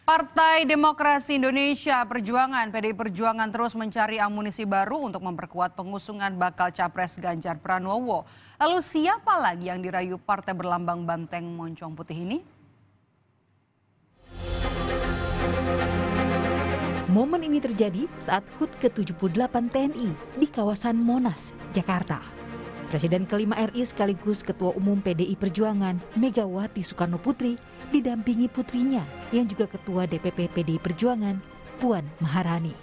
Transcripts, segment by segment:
Partai Demokrasi Indonesia Perjuangan (PDI Perjuangan) terus mencari amunisi baru untuk memperkuat pengusungan bakal Capres Ganjar Pranowo. Lalu siapa lagi yang dirayu partai berlambang banteng moncong putih ini? Momen ini terjadi saat HUT ke-78 TNI di kawasan Monas, Jakarta. Presiden kelima RI sekaligus Ketua Umum PDI Perjuangan Megawati Soekarno Putri didampingi putrinya yang juga Ketua DPP PDI Perjuangan Puan Maharani.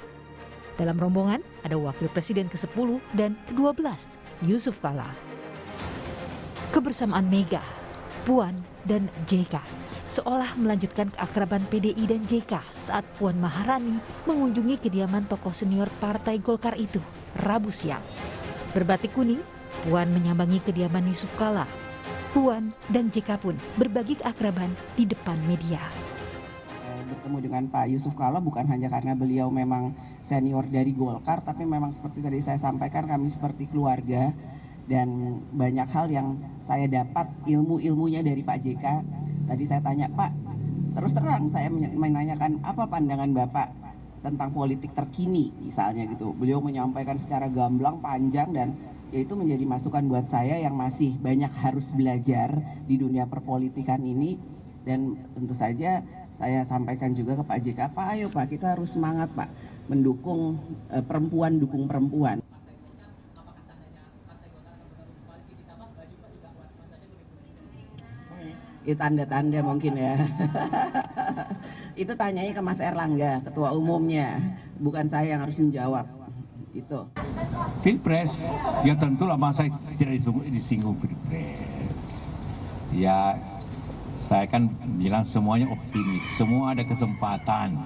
Dalam rombongan ada Wakil Presiden ke-10 dan ke-12 Yusuf Kala. Kebersamaan Mega, Puan, dan JK seolah melanjutkan keakraban PDI dan JK saat Puan Maharani mengunjungi kediaman tokoh senior Partai Golkar itu Rabu siang. Berbatik kuning, Puan menyambangi kediaman Yusuf Kala. Puan dan JK pun berbagi keakraban di depan media. Bertemu dengan Pak Yusuf Kala bukan hanya karena beliau memang senior dari Golkar, tapi memang seperti tadi saya sampaikan kami seperti keluarga dan banyak hal yang saya dapat ilmu-ilmunya dari Pak JK. Tadi saya tanya, Pak, terus terang saya menanyakan apa pandangan Bapak tentang politik terkini misalnya gitu. Beliau menyampaikan secara gamblang, panjang, dan itu menjadi masukan buat saya yang masih banyak harus belajar di dunia perpolitikan ini. Dan tentu saja saya sampaikan juga ke Pak JK, Pak ayo Pak kita harus semangat Pak mendukung perempuan, dukung perempuan. Itu tanda-tanda mungkin ya. Itu tanyanya ke Mas Erlangga, ketua umumnya, bukan saya yang harus menjawab. Itu. Pilpres, ya tentulah masa tidak disinggung Pilpres. Ya, saya kan bilang semuanya optimis, semua ada kesempatan.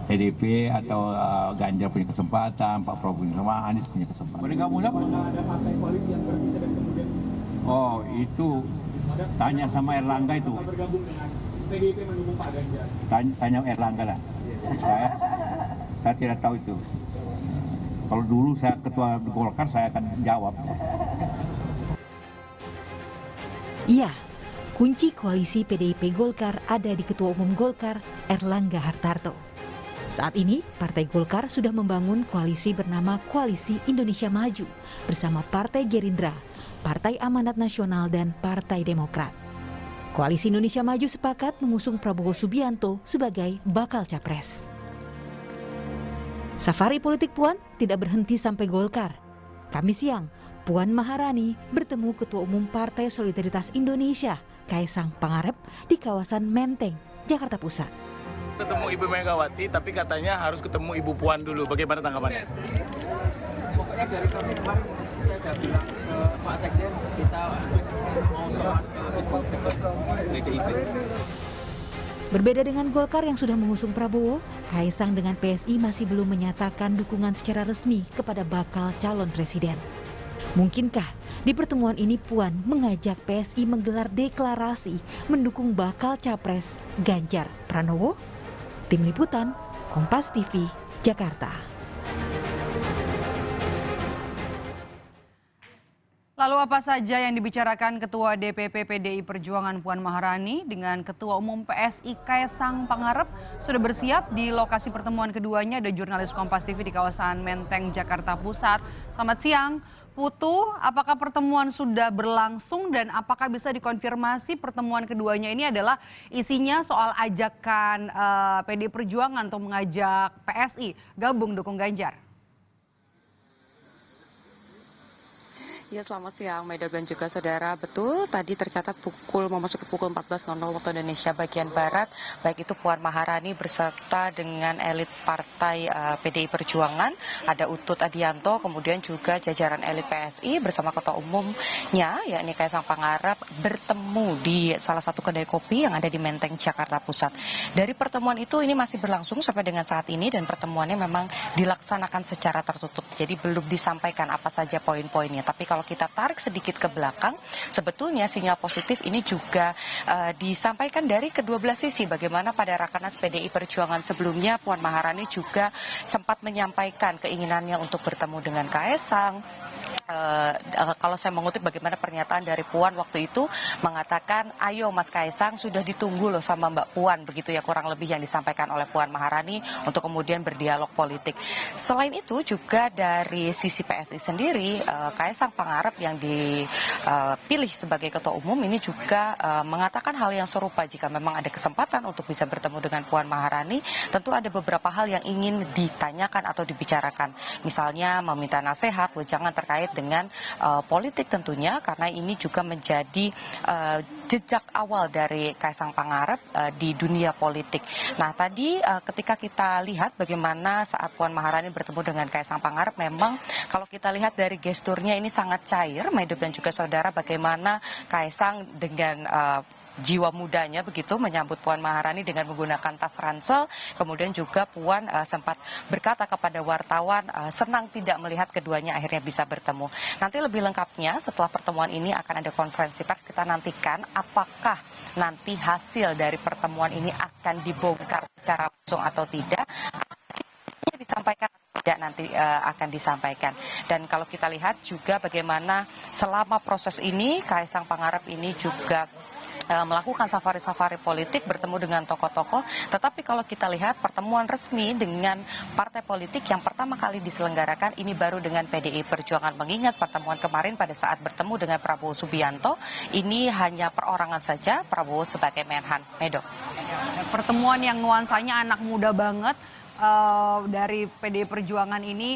PDP atau Ganjar punya kesempatan, Pak Prabowo punya kesempatan, Anies punya kesempatan. Boleh kamu lihat? Ada partai koalisi yang bisa dan kemudian. Oh, itu tanya sama Erlangga itu. Bergabung dengan PDP mendukung Pak Ganjar. Tanya Erlangga lah. Saya tidak tahu itu. Kalau dulu saya ketua Golkar saya akan jawab. Iya, kunci koalisi PDIP Golkar ada di Ketua Umum Golkar Erlangga Hartarto. Saat ini Partai Golkar sudah membangun koalisi bernama Koalisi Indonesia Maju bersama Partai Gerindra, Partai Amanat Nasional, dan Partai Demokrat. Koalisi Indonesia Maju sepakat mengusung Prabowo Subianto sebagai bakal capres. Safari politik Puan tidak berhenti sampai Golkar. Kamis siang, Puan Maharani bertemu Ketua Umum Partai Solidaritas Indonesia, Kaesang Pangarep, di kawasan Menteng, Jakarta Pusat. Ketemu Ibu Megawati, tapi katanya harus ketemu Ibu Puan dulu. Bagaimana tanggapannya? Pokoknya dari kami kemarin saya sudah bilang ke Pak Sekjen, kita mau soal ke PDIP. Berbeda dengan Golkar yang sudah mengusung Prabowo, Kaesang dengan PSI masih belum menyatakan dukungan secara resmi kepada bakal calon presiden. Mungkinkah di pertemuan ini Puan mengajak PSI menggelar deklarasi mendukung bakal capres Ganjar Pranowo? Tim Liputan, Kompas TV, Jakarta. Lalu apa saja yang dibicarakan Ketua DPP PDI Perjuangan Puan Maharani dengan Ketua Umum PSI Kaesang Pangarep? Sudah bersiap di lokasi pertemuan keduanya, ada jurnalis Kompas TV di kawasan Menteng, Jakarta Pusat. Selamat siang, Putu. Apakah pertemuan sudah berlangsung dan apakah bisa dikonfirmasi pertemuan keduanya ini adalah isinya soal ajakan PDI Perjuangan untuk mengajak PSI gabung dukung Ganjar? Ya, selamat siang Maida dan juga saudara. Betul, tadi tercatat memasuki pukul 14.00 waktu Indonesia bagian Barat, baik itu Puan Maharani beserta dengan elit partai PDI Perjuangan, ada Utut Adianto, kemudian juga jajaran elit PSI bersama ketua umumnya, yakni Kaesang Pangarep, bertemu di salah satu kedai kopi yang ada di Menteng, Jakarta Pusat. Dari pertemuan itu ini masih berlangsung sampai dengan saat ini dan pertemuannya memang dilaksanakan secara tertutup, jadi belum disampaikan apa saja poin-poinnya. Tapi kalau kita tarik sedikit ke belakang, sebetulnya sinyal positif ini juga disampaikan dari kedua belah sisi. Bagaimana pada Rakernas PDI Perjuangan sebelumnya, Puan Maharani juga sempat menyampaikan keinginannya untuk bertemu dengan Kaesang, kalau saya mengutip bagaimana pernyataan dari Puan waktu itu mengatakan, ayo Mas Kaisang sudah ditunggu loh sama Mbak Puan, begitu ya kurang lebih yang disampaikan oleh Puan Maharani untuk kemudian berdialog politik. Selain itu juga dari sisi PSI sendiri, Kaisang Pangarep yang dipilih sebagai ketua umum ini juga mengatakan hal yang serupa. Jika memang ada kesempatan untuk bisa bertemu dengan Puan Maharani, tentu ada beberapa hal yang ingin ditanyakan atau dibicarakan. Misalnya meminta nasihat, wejangan terkait dengan politik tentunya, karena ini juga menjadi jejak awal dari Kaisang Pangarep di dunia politik. Nah tadi ketika kita lihat bagaimana saat Puan Maharani bertemu dengan Kaisang Pangarep, memang kalau kita lihat dari gesturnya ini sangat cair, Maido dan juga saudara, bagaimana Kaisang dengan jiwa mudanya begitu menyambut Puan Maharani dengan menggunakan tas ransel. Kemudian juga Puan sempat berkata kepada wartawan senang tidak melihat keduanya akhirnya bisa bertemu. Nanti lebih lengkapnya setelah pertemuan ini akan ada konferensi pers, kita nantikan apakah nanti hasil dari pertemuan ini akan dibongkar secara langsung atau tidak. Disampaikan tidak nanti akan disampaikan. Dan kalau kita lihat juga bagaimana selama proses ini Kaisang Pangarep ini juga melakukan safari-safari politik, bertemu dengan tokoh-tokoh. Tetapi kalau kita lihat pertemuan resmi dengan partai politik yang pertama kali diselenggarakan ini baru dengan PDI Perjuangan. Mengingat pertemuan kemarin pada saat bertemu dengan Prabowo Subianto, ini hanya perorangan saja, Prabowo sebagai Menhan. Medo. Pertemuan yang nuansanya anak muda banget dari PDI Perjuangan ini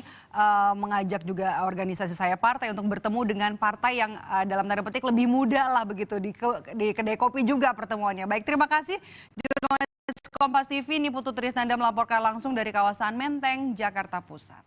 mengajak juga organisasi saya partai untuk bertemu dengan partai yang dalam tanda petik lebih muda lah begitu di kedai kopi juga pertemuannya. Baik, terima kasih jurnalis Kompas TV Niputu Trisnanda melaporkan langsung dari kawasan Menteng, Jakarta Pusat.